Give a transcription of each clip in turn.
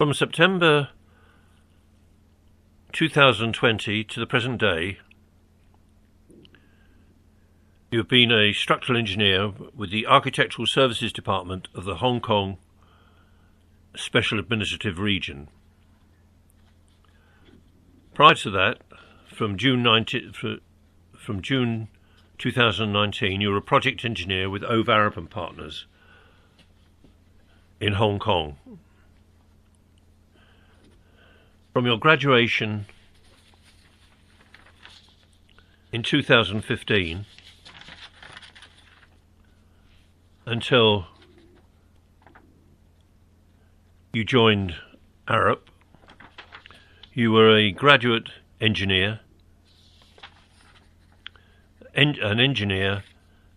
From September 2020 to the present day, you have been a structural engineer with the Architectural Services Department of the Hong Kong Special Administrative Region. Prior to that, from June 2019, you were a project engineer with O'Varap and Partners in Hong Kong. From your graduation in 2015 until you joined Arup, you were a graduate engineer, an engineer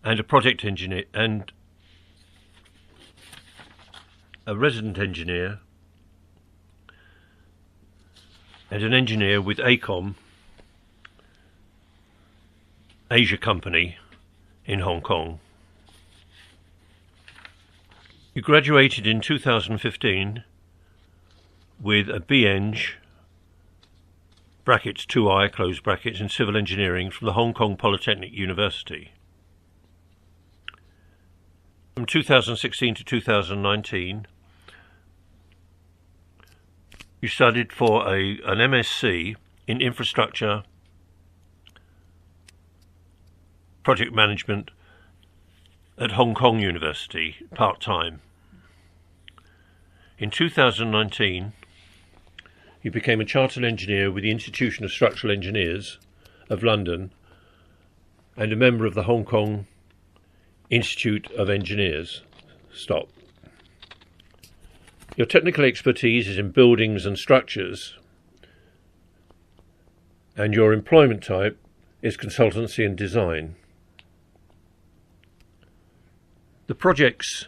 and a project engineer and a resident engineer and an engineer with ACOM, Asia Company in Hong Kong. You graduated in 2015 with a BEng brackets 2i close brackets in civil engineering from the Hong Kong Polytechnic University. From 2016 to 2019, you studied for an MSc in infrastructure project management at Hong Kong University, part-time. In 2019, you became a chartered engineer with the Institution of Structural Engineers of London and a member of the Hong Kong Institute of Engineers. Stop. Your technical expertise is in buildings and structures, and your employment type is consultancy and design. The projects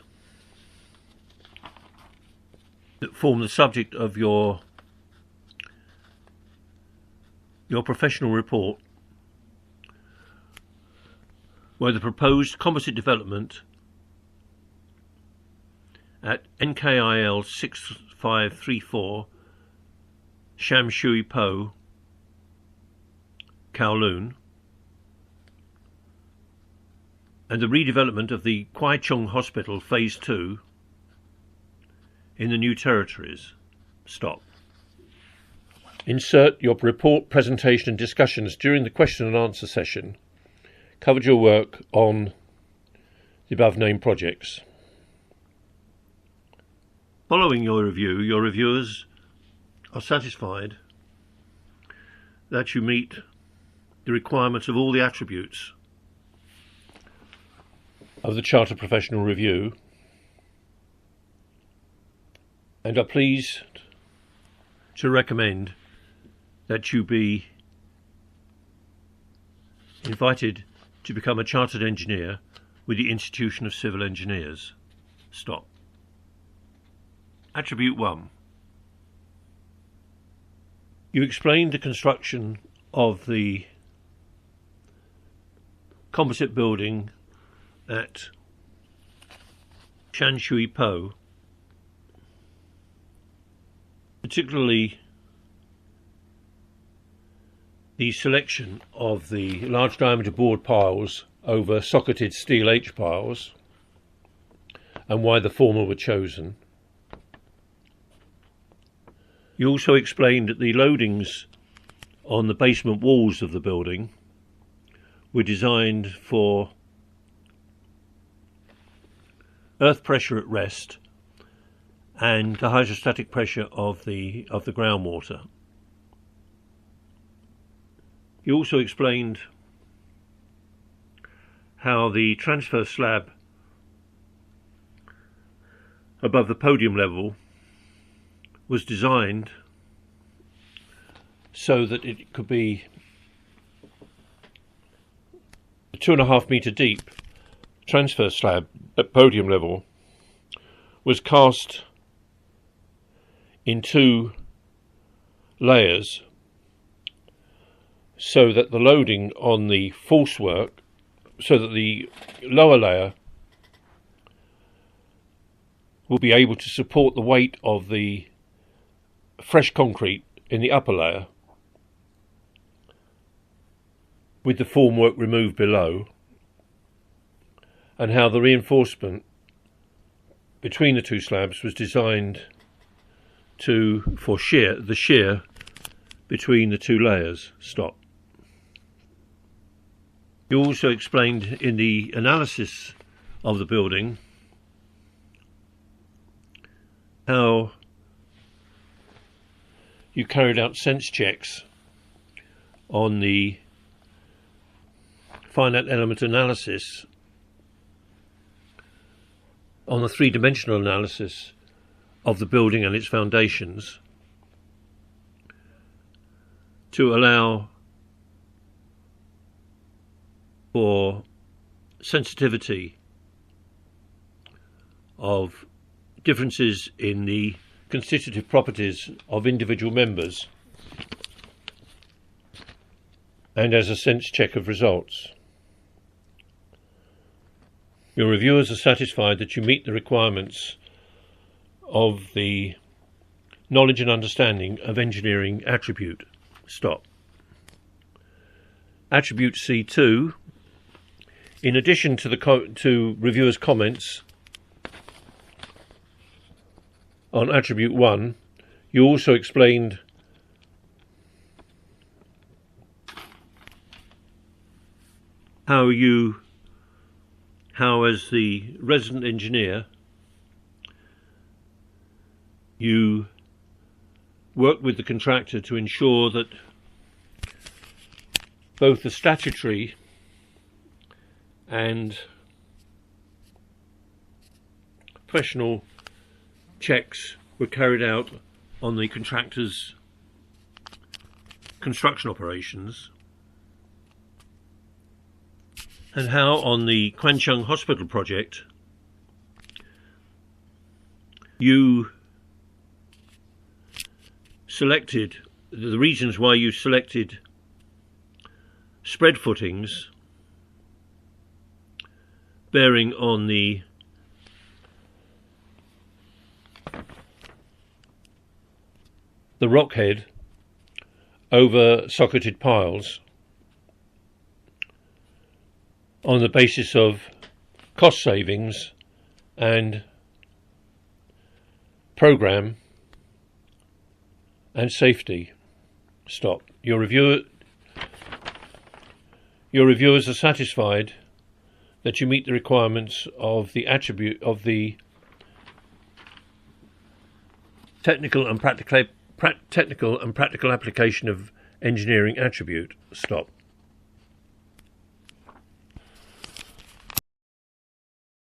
that form the subject of your professional report were the proposed composite development at NKIL 6534 Sham Shui Po, Kowloon, and the redevelopment of the Kwai Chung Hospital Phase 2 in the New Territories. Stop. Insert your report, presentation and discussions during the question and answer session covered your work on the above named projects. Following your review, your reviewers are satisfied that you meet the requirements of all the attributes of the Chartered Professional Review and are pleased to recommend that you be invited to become a chartered engineer with the Institution of Civil Engineers. Stop. Attribute 1. You explained the construction of the composite building at Shan Shui Po, particularly the selection of the large diameter board piles over socketed steel H piles and why the former were chosen. You also explained that the loadings on the basement walls of the building were designed for earth pressure at rest and the hydrostatic pressure of the groundwater. You also explained how the transfer slab above the podium level was designed so that it could be a 2.5 metre deep transfer slab at podium level was cast in 2 layers so that the loading on the false work, so that the lower layer will be able to support the weight of the fresh concrete in the upper layer with the formwork removed below, and how the reinforcement between the two slabs was designed for the shear between the two layers. Stop. You also explained in the analysis of the building how you carried out sense checks on the finite element analysis, on the three-dimensional analysis of the building and its foundations, to allow for sensitivity of differences in the constitutive properties of individual members, and as a sense check of results. Your reviewers are satisfied that you meet the requirements of the knowledge and understanding of engineering attribute. Stop. Attribute C2, in addition to the reviewers' comments on attribute 1, you also explained how as the resident engineer you work with the contractor to ensure that both the statutory and professional checks were carried out on the contractor's construction operations, and how on the Quan Chung Hospital project you selected, the reasons why you selected spread footings bearing on the rock head over socketed piles on the basis of cost savings and program and safety. Stop. Your reviewers are satisfied that you meet the requirements of the attribute of the technical and practical application of engineering attribute. Stop.